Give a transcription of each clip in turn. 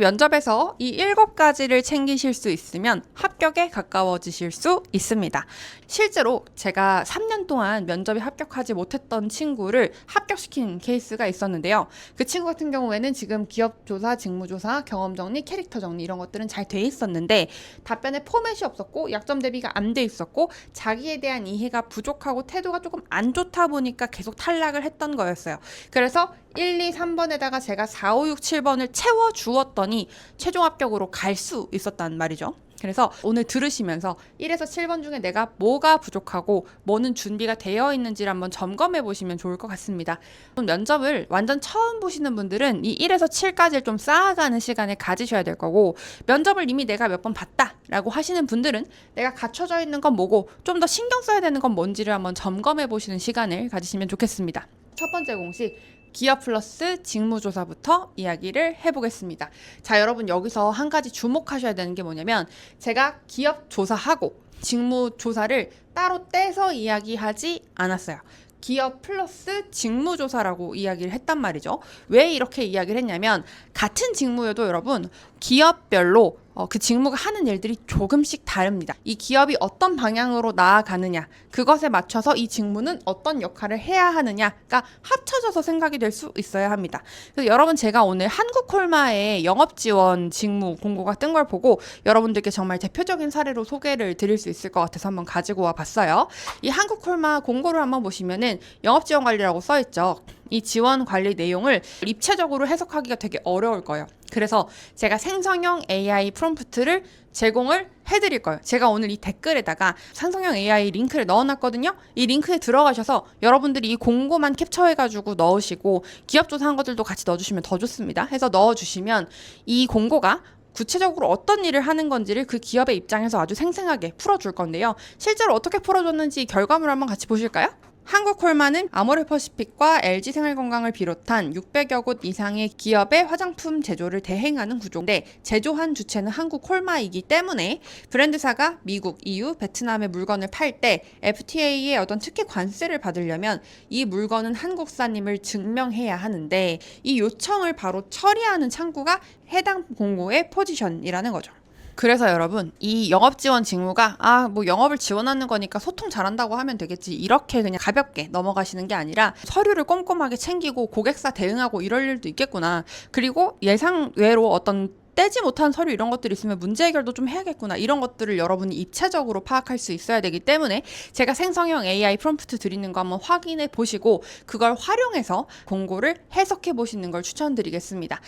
면접에서 이 7가지를 챙기실 수 있으면 합격에 가까워지실 수 있습니다. 실제로 제가 3년 동안 면접에 합격하지 못했던 친구를 합격시킨 케이스가 있었는데요. 그 친구 같은 경우에는 지금 기업조사, 직무조사, 경험정리, 캐릭터정리 이런 것들은 잘 돼 있었는데 답변에 포맷이 없었고 약점 대비가 안 돼 있었고 자기에 대한 이해가 부족하고 태도가 조금 안 좋다 보니까 계속 탈락을 했던 거였어요. 그래서 1, 2, 3번에다가 제가 4, 5, 6, 7번을 채워주었더니 최종 합격으로 갈 수 있었단 말이죠. 그래서 오늘 들으시면서 1에서 7번 중에 내가 뭐가 부족하고 뭐는 준비가 되어 있는지를 한번 점검해 보시면 좋을 것 같습니다. 면접을 완전 처음 보시는 분들은 이 1에서 7까지를 좀 쌓아가는 시간을 가지셔야 될 거고, 면접을 이미 내가 몇 번 봤다 라고 하시는 분들은 내가 갖춰져 있는 건 뭐고 좀 더 신경 써야 되는 건 뭔지를 한번 점검해 보시는 시간을 가지시면 좋겠습니다. 첫 번째 공식, 기업 플러스 직무조사부터 이야기를 해보겠습니다. 자, 여러분 여기서 한 가지 주목하셔야 되는 게 뭐냐면, 제가 기업 조사하고 직무조사를 따로 떼서 이야기하지 않았어요. 기업 플러스 직무조사라고 이야기를 했단 말이죠. 왜 이렇게 이야기를 했냐면, 같은 직무여도 여러분 기업별로 그 직무가 하는 일들이 조금씩 다릅니다. 이 기업이 어떤 방향으로 나아가느냐, 그것에 맞춰서 이 직무는 어떤 역할을 해야 하느냐가 합쳐져서 생각이 될 수 있어야 합니다. 그래서 여러분, 제가 오늘 한국콜마의 영업지원 직무 공고가 뜬 걸 보고 여러분들께 정말 대표적인 사례로 소개를 드릴 수 있을 것 같아서 한번 가지고 와 봤어요. 이 한국콜마 공고를 한번 보시면은 영업지원 관리라고 써있죠. 이 지원 관리 내용을 입체적으로 해석하기가 되게 어려울 거예요. 그래서 제가 생성형 AI 프롬프트를 제공을 해드릴 거예요. 제가 오늘 이 댓글에다가 생성형 AI 링크를 넣어놨거든요. 이 링크에 들어가셔서 여러분들이 이 공고만 캡처해가지고 넣으시고 기업조사한 것들도 같이 넣어주시면 더 좋습니다. 해서 넣어주시면 이 공고가 구체적으로 어떤 일을 하는 건지를 그 기업의 입장에서 아주 생생하게 풀어줄 건데요. 실제로 어떻게 풀어줬는지 결과물 한번 같이 보실까요? 한국콜마는 아모레퍼시픽과 LG생활건강을 비롯한 600여 곳 이상의 기업의 화장품 제조를 대행하는 구조인데, 제조한 주체는 한국콜마이기 때문에 브랜드사가 미국, EU, 베트남의 물건을 팔 때 FTA의 어떤 특혜 관세를 받으려면 이 물건은 한국산임을 증명해야 하는데, 이 요청을 바로 처리하는 창구가 해당 공고의 포지션이라는 거죠. 그래서 여러분, 이 영업지원 직무가 뭐 영업을 지원하는 거니까 소통 잘한다고 하면 되겠지, 이렇게 그냥 가볍게 넘어가시는 게 아니라 서류를 꼼꼼하게 챙기고 고객사 대응하고 이럴 일도 있겠구나, 그리고 예상외로 어떤 떼지 못한 서류 이런 것들이 있으면 문제 해결도 좀 해야겠구나, 이런 것들을 여러분이 입체적으로 파악할 수 있어야 되기 때문에 제가 생성형 AI 프롬프트 드리는 거 한번 확인해 보시고 그걸 활용해서 공고를 해석해 보시는 걸 추천드리겠습니다.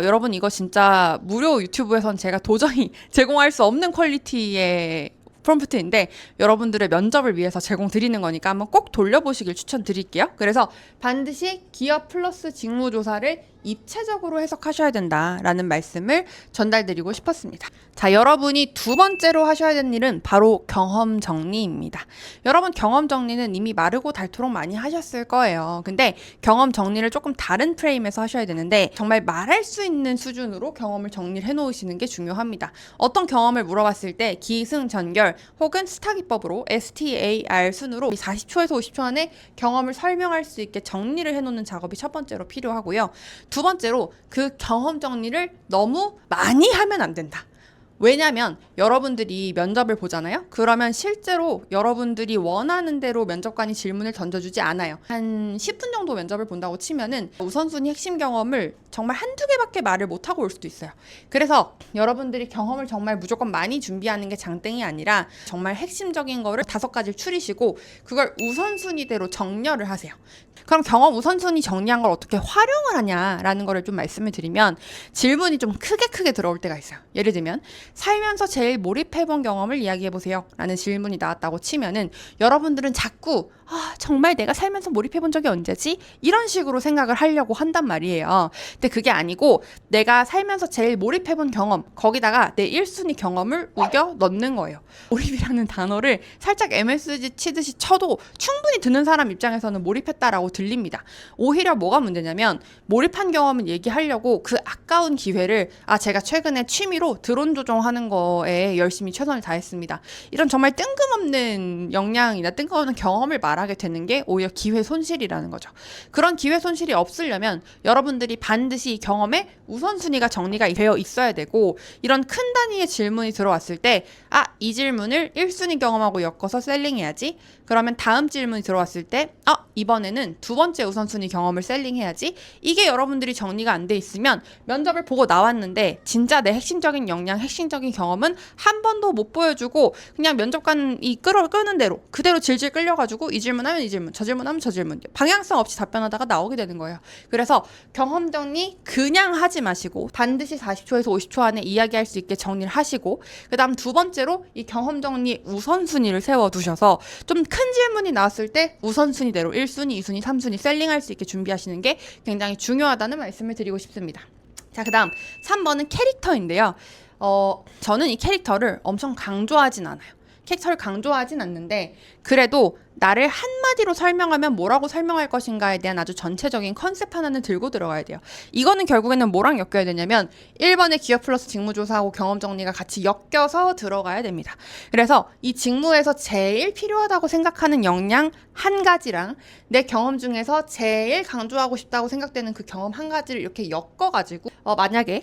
여러분, 이거 진짜 무료 유튜브에선 제가 도저히 제공할 수 없는 퀄리티의 프롬프트인데 여러분들의 면접을 위해서 제공 드리는 거니까 한번 꼭 돌려보시길 추천드릴게요. 그래서 반드시 기업 플러스 직무조사를 입체적으로 해석하셔야 된다라는 말씀을 전달드리고 싶었습니다. 자, 여러분이 두 번째로 하셔야 되는 일은 바로 경험 정리입니다. 여러분, 경험 정리는 이미 마르고 닳도록 많이 하셨을 거예요. 근데 경험 정리를 조금 다른 프레임에서 하셔야 되는데, 정말 말할 수 있는 수준으로 경험을 정리를 해놓으시는 게 중요합니다. 어떤 경험을 물어봤을 때 기승전결 혹은 스타 기법으로 STAR 순으로 40초에서 50초 안에 경험을 설명할 수 있게 정리를 해놓는 작업이 첫 번째로 필요하고요. 두 번째로, 그 경험 정리를 너무 많이 하면 안 된다. 왜냐면 여러분들이 면접을 보잖아요. 그러면 실제로 여러분들이 원하는 대로 면접관이 질문을 던져주지 않아요. 한 10분 정도 면접을 본다고 치면은 우선순위 핵심 경험을 정말 한두 개밖에 말을 못하고 올 수도 있어요. 그래서 여러분들이 경험을 정말 무조건 많이 준비하는 게 장땡이 아니라 정말 핵심적인 거를 5가지를 추리시고 그걸 우선순위대로 정렬을 하세요. 그럼 경험 우선순위 정리한 걸 어떻게 활용을 하냐라는 거를 좀 말씀을 드리면, 질문이 좀 크게 들어올 때가 있어요. 예를 들면 살면서 제일 몰입해본 경험을 이야기해보세요 라는 질문이 나왔다고 치면은 여러분들은 자꾸 정말 내가 살면서 몰입해본 적이 언제지? 이런 식으로 생각을 하려고 한단 말이에요. 근데 그게 아니고, 내가 살면서 제일 몰입해본 경험, 거기다가 내 1순위 경험을 우겨 넣는 거예요. 몰입이라는 단어를 살짝 MSG 치듯이 쳐도 충분히 듣는 사람 입장에서는 몰입했다라고 있다고 들립니다. 오히려 뭐가 문제냐면 몰입한 경험을 얘기하려고 그 아까운 기회를 제가 최근에 취미로 드론 조종하는 거에 열심히 최선을 다했습니다. 이런 정말 뜬금없는 역량이나 뜬금없는 경험을 말하게 되는 게 오히려 기회 손실이라는 거죠. 그런 기회 손실이 없으려면 여러분들이 반드시 이 경험에 우선순위가 정리가 되어 있어야 되고, 이런 큰 단위의 질문이 들어왔을 때 이 질문을 1순위 경험하고 엮어서 셀링해야지. 그러면 다음 질문이 들어왔을 때 이번에는 두 번째 우선순위 경험을 셀링해야지. 이게 여러분들이 정리가 안 돼 있으면 면접을 보고 나왔는데 진짜 내 핵심적인 역량, 핵심적인 경험은 한 번도 못 보여주고 그냥 면접관이 끄는 대로 그대로 질질 끌려가지고 이 질문하면 이 질문, 저 질문하면 저 질문, 방향성 없이 답변하다가 나오게 되는 거예요. 그래서 경험 정리 그냥 하지 마시고 반드시 40초에서 50초 안에 이야기할 수 있게 정리를 하시고, 그 다음 두 번째로 이 경험 정리 우선순위를 세워두셔서 좀 큰 질문이 나왔을 때 우선순위대로 1순위, 2순위, 3순위 셀링할 수 있게 준비하시는 게 굉장히 중요하다는 말씀을 드리고 싶습니다. 자, 그 다음 3번은 캐릭터인데요. 저는 이 캐릭터를 엄청 강조하진 않아요. 캐릭터를 강조하진 않는데 그래도 나를 한마디로 설명하면 뭐라고 설명할 것인가에 대한 아주 전체적인 컨셉 하나는 들고 들어가야 돼요. 이거는 결국에는 뭐랑 엮여야 되냐면 1번의 기억 플러스 직무조사하고 경험 정리가 같이 엮여서 들어가야 됩니다. 그래서 이 직무에서 제일 필요하다고 생각하는 역량 한 가지랑 내 경험 중에서 제일 강조하고 싶다고 생각되는 그 경험 한 가지를 이렇게 엮어가지고 만약에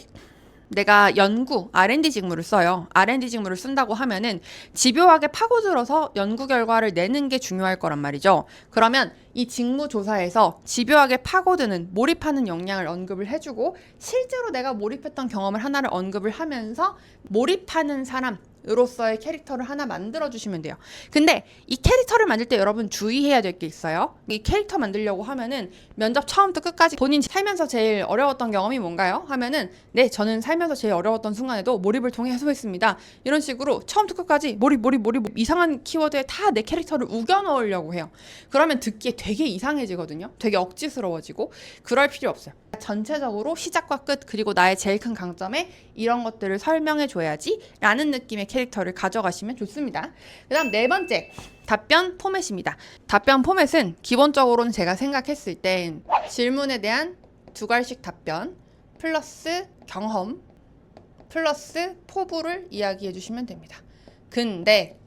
내가 연구, R&D 직무를 써요. R&D 직무를 쓴다고 하면은 집요하게 파고들어서 연구 결과를 내는 게 중요할 거란 말이죠. 그러면 이 직무 조사에서 집요하게 파고드는, 몰입하는 역량을 언급을 해주고, 실제로 내가 몰입했던 경험을 하나를 언급을 하면서 몰입하는 사람으로서의 캐릭터를 하나 만들어주시면 돼요. 근데 이 캐릭터를 만들 때 여러분 주의해야 될 게 있어요. 이 캐릭터 만들려고 하면은 면접 처음부터 끝까지 본인 살면서 제일 어려웠던 경험이 뭔가요? 하면은 네, 저는 살면서 제일 어려웠던 순간에도 몰입을 통해 해소했습니다. 이런 식으로 처음부터 끝까지 몰입, 이상한 키워드에 다 내 캐릭터를 우겨 넣으려고 해요. 그러면 듣기에 되게 이상해지거든요. 되게 억지스러워지고. 그럴 필요 없어요. 전체적으로 시작과 끝, 그리고 나의 제일 큰 강점에 이런 것들을 설명해 줘야지 라는 느낌의 캐릭터를 가져가시면 좋습니다. 그 다음 네 번째, 답변 포맷입니다. 답변 포맷은 기본적으로는 제가 생각했을 땐 질문에 대한 두 갈식 답변 플러스 경험 플러스 포부를 이야기해 주시면 됩니다. 근데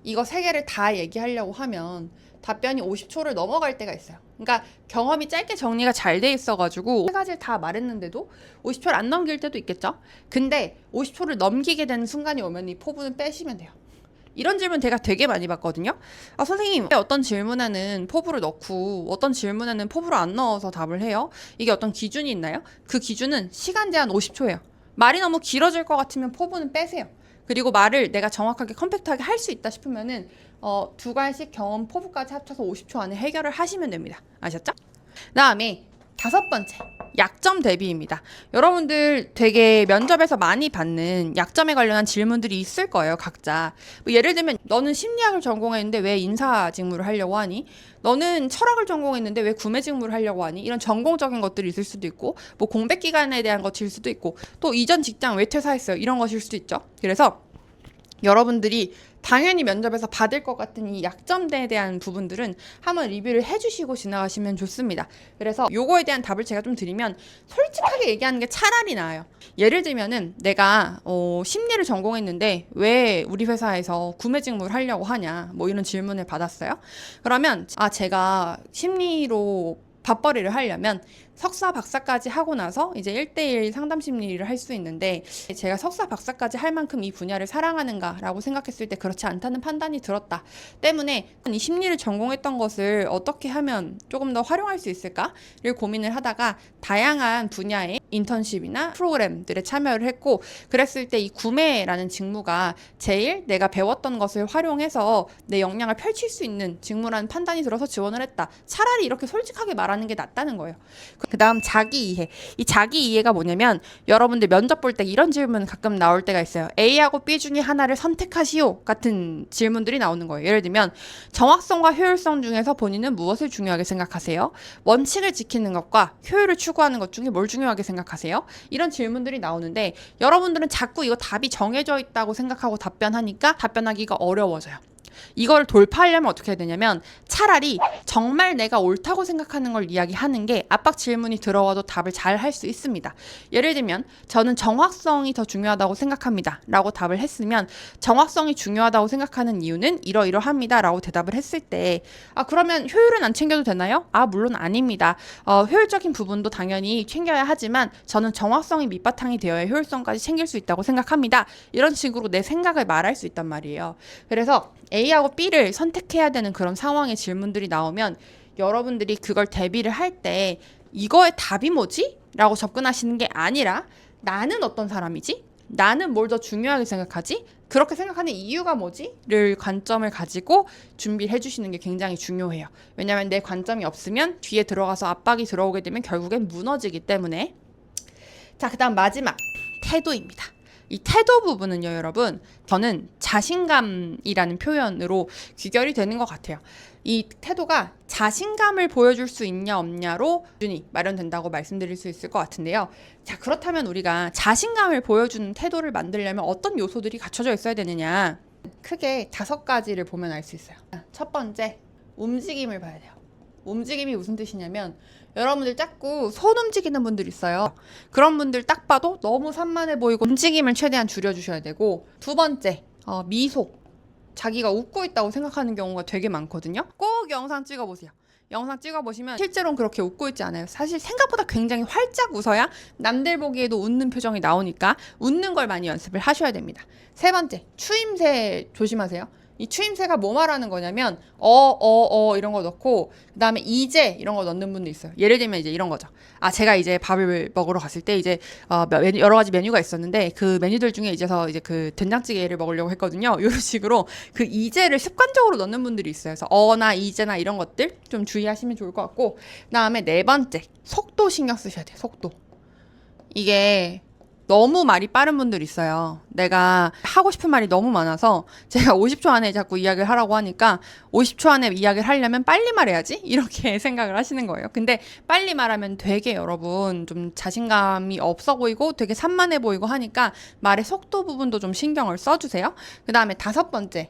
이거 세 개를 다 얘기하려고 하면 답변이 50초를 넘어갈 때가 있어요. 그러니까 경험이 짧게 정리가 잘 돼 있어가지고 세 가지를 다 말했는데도 50초를 안 넘길 때도 있겠죠. 근데 50초를 넘기게 되는 순간이 오면 이 포부는 빼시면 돼요. 이런 질문 제가 되게 많이 받거든요. 선생님, 어떤 질문에는 포부를 넣고 어떤 질문에는 포부를 안 넣어서 답을 해요? 이게 어떤 기준이 있나요? 그 기준은 시간 제한 50초예요. 말이 너무 길어질 것 같으면 포부는 빼세요. 그리고 말을 내가 정확하게 컴팩트하게 할 수 있다 싶으면은 두 갈씩 경험 포부까지 합쳐서 50초 안에 해결을 하시면 됩니다. 아셨죠? 그다음에 다섯 번째, 약점 대비입니다. 여러분들 되게 면접에서 많이 받는 약점에 관련한 질문들이 있을 거예요, 각자. 예를 들면 너는 심리학을 전공했는데 왜 인사 직무를 하려고 하니? 너는 철학을 전공했는데 왜 구매 직무를 하려고 하니? 이런 전공적인 것들이 있을 수도 있고, 공백 기간에 대한 것일 수도 있고, 또 이전 직장 왜 퇴사했어요? 이런 것일 수도 있죠. 그래서 여러분들이 당연히 면접에서 받을 것 같은 이 약점에 대한 부분들은 한번 리뷰를 해주시고 지나가시면 좋습니다. 그래서 요거에 대한 답을 제가 좀 드리면 솔직하게 얘기하는 게 차라리 나아요. 예를 들면은 내가 심리를 전공했는데 왜 우리 회사에서 구매 직무를 하려고 하냐, 이런 질문을 받았어요. 그러면 제가 심리로 밥벌이를 하려면 석사 박사까지 하고 나서 이제 1대1 상담 심리를 할 수 있는데, 제가 석사 박사까지 할 만큼 이 분야를 사랑하는가라고 생각했을 때 그렇지 않다는 판단이 들었다 때문에 이 심리를 전공했던 것을 어떻게 하면 조금 더 활용할 수 있을까를 고민을 하다가 다양한 분야의 인턴십이나 프로그램들에 참여를 했고, 그랬을 때 이 구매라는 직무가 제일 내가 배웠던 것을 활용해서 내 역량을 펼칠 수 있는 직무라는 판단이 들어서 지원을 했다. 차라리 이렇게 솔직하게 말하는 게 낫다는 거예요. 그 다음 자기 이해. 이 자기 이해가 뭐냐면 여러분들 면접 볼 때 이런 질문 가끔 나올 때가 있어요. A하고 B 중에 하나를 선택하시오 같은 질문들이 나오는 거예요. 예를 들면 정확성과 효율성 중에서 본인은 무엇을 중요하게 생각하세요? 원칙을 지키는 것과 효율을 추구하는 것 중에 뭘 중요하게 생각하세요? 이런 질문들이 나오는데 여러분들은 자꾸 이거 답이 정해져 있다고 생각하고 답변하니까 답변하기가 어려워져요. 이걸 돌파하려면 어떻게 해야 되냐면 차라리 정말 내가 옳다고 생각하는 걸 이야기하는 게 압박 질문이 들어와도 답을 잘 할 수 있습니다. 예를 들면 저는 정확성이 더 중요하다고 생각합니다 라고 답을 했으면 정확성이 중요하다고 생각하는 이유는 이러이러합니다 라고 대답을 했을 때 그러면 효율은 안 챙겨도 되나요? 물론 아닙니다. 효율적인 부분도 당연히 챙겨야 하지만 저는 정확성이 밑바탕이 되어야 효율성까지 챙길 수 있다고 생각합니다. 이런 식으로 내 생각을 말할 수 있단 말이에요. 그래서 A하고 B를 선택해야 되는 그런 상황의 질문들이 나오면 여러분들이 그걸 대비를 할 때 이거의 답이 뭐지? 라고 접근하시는 게 아니라 나는 어떤 사람이지? 나는 뭘 더 중요하게 생각하지? 그렇게 생각하는 이유가 뭐지? 를 관점을 가지고 준비를 해주시는 게 굉장히 중요해요. 왜냐하면 내 관점이 없으면 뒤에 들어가서 압박이 들어오게 되면 결국엔 무너지기 때문에. 자, 그 다음 마지막 태도입니다. 이 태도 부분은요, 여러분, 저는 자신감이라는 표현으로 귀결이 되는 것 같아요. 이 태도가 자신감을 보여줄 수 있냐 없냐로 기준이 마련된다고 말씀드릴 수 있을 것 같은데요. 자, 그렇다면 우리가 자신감을 보여주는 태도를 만들려면 어떤 요소들이 갖춰져 있어야 되느냐? 크게 5가지를 보면 알 수 있어요. 첫 번째, 움직임을 봐야 돼요. 움직임이 무슨 뜻이냐면 여러분들 자꾸 손 움직이는 분들 있어요. 그런 분들 딱 봐도 너무 산만해 보이고 움직임을 최대한 줄여주셔야 되고, 두 번째, 미소. 자기가 웃고 있다고 생각하는 경우가 되게 많거든요. 꼭 영상 찍어보세요. 영상 찍어보시면 실제로는 그렇게 웃고 있지 않아요. 사실 생각보다 굉장히 활짝 웃어야 남들 보기에도 웃는 표정이 나오니까 웃는 걸 많이 연습을 하셔야 됩니다. 세 번째, 추임새 조심하세요. 이 추임새가 뭐 말하는 거냐면 이런 거 넣고 그 다음에 이제 이런 거 넣는 분도 있어요. 예를 들면 이제 이런 거죠. 제가 이제 밥을 먹으러 갔을 때 이제 여러 가지 메뉴가 있었는데 그 메뉴들 중에 이제 그 된장찌개를 먹으려고 했거든요. 이런 식으로 그 이제를 습관적으로 넣는 분들이 있어요. 그래서 어나 이제나 이런 것들 좀 주의하시면 좋을 것 같고, 그 다음에 네 번째, 속도 신경 쓰셔야 돼요. 속도. 이게 너무 말이 빠른 분들 있어요. 내가 하고 싶은 말이 너무 많아서 제가 50초 안에 자꾸 이야기를 하라고 하니까 50초 안에 이야기를 하려면 빨리 말해야지? 이렇게 생각을 하시는 거예요. 근데 빨리 말하면 되게 여러분 좀 자신감이 없어 보이고 되게 산만해 보이고 하니까 말의 속도 부분도 좀 신경을 써주세요. 그 다음에 5번째,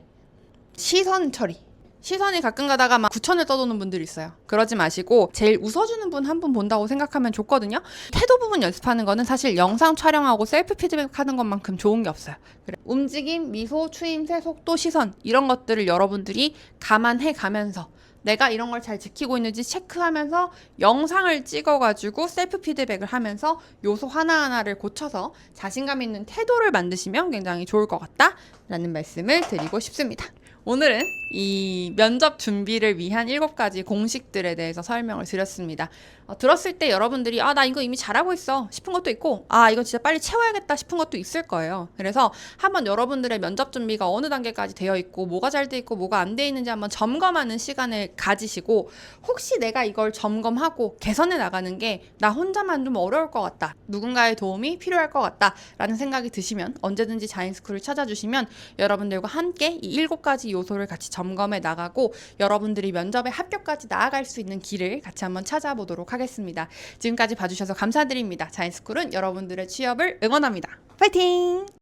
시선 처리. 시선이 가끔 가다가 막 구천을 떠도는 분들이 있어요. 그러지 마시고 제일 웃어주는 분 한 분 본다고 생각하면 좋거든요. 태도 부분 연습하는 거는 사실 영상 촬영하고 셀프 피드백 하는 것만큼 좋은 게 없어요. 움직임, 미소, 추임새, 속도, 시선 이런 것들을 여러분들이 감안해 가면서 내가 이런 걸 잘 지키고 있는지 체크하면서 영상을 찍어가지고 셀프 피드백을 하면서 요소 하나하나를 고쳐서 자신감 있는 태도를 만드시면 굉장히 좋을 것 같다라는 말씀을 드리고 싶습니다. 오늘은 이 면접 준비를 위한 7가지 공식들에 대해서 설명을 드렸습니다. 들었을 때 여러분들이 나 이거 이미 잘하고 있어 싶은 것도 있고 이거 진짜 빨리 채워야겠다 싶은 것도 있을 거예요. 그래서 한번 여러분들의 면접 준비가 어느 단계까지 되어 있고 뭐가 잘 돼 있고 뭐가 안 돼 있는지 한번 점검하는 시간을 가지시고, 혹시 내가 이걸 점검하고 개선해 나가는 게 나 혼자만 좀 어려울 것 같다, 누군가의 도움이 필요할 것 같다 라는 생각이 드시면 언제든지 자인스쿨을 찾아주시면 여러분들과 함께 이 7가지 요소를 같이 점검해 나가고 여러분들이 면접에 합격까지 나아갈 수 있는 길을 같이 한번 찾아보도록 하겠습니다. 지금까지 봐주셔서 감사드립니다. 자인스쿨은 여러분들의 취업을 응원합니다. 파이팅!